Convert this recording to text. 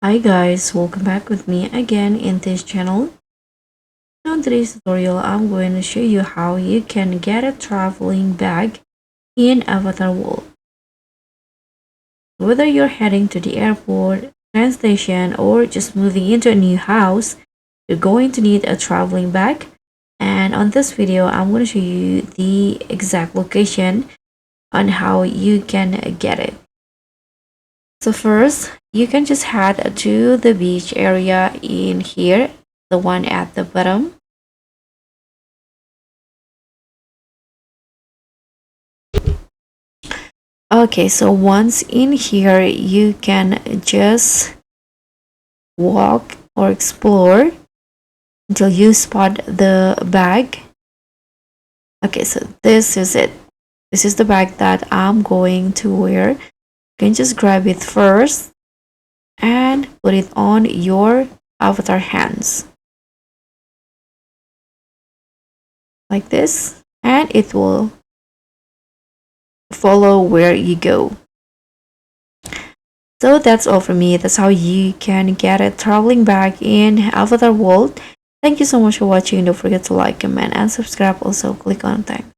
Hi guys, welcome back with me again in this channel. Now in today's tutorial, I'm going to show you how you can get a traveling bag in Avatar World. Whether you're heading to the airport, train station, or just moving into a new house, you're going to need a traveling bag. And on this video, I'm going to show you the exact location on how you can get it. So first, you can just head to the beach area in here, the one at the bottom. Okay, so once in here, you can just walk or explore until you spot the bag. Okay, so this is it. This is the bag that I'm going to wear. You can just grab it first and put it on your avatar hands. Like this. And it will follow where you go. So that's all for me. That's how you can get a traveling bag in Avatar World. Thank you so much for watching. Don't forget to like, comment, and subscribe. Also, click on thanks.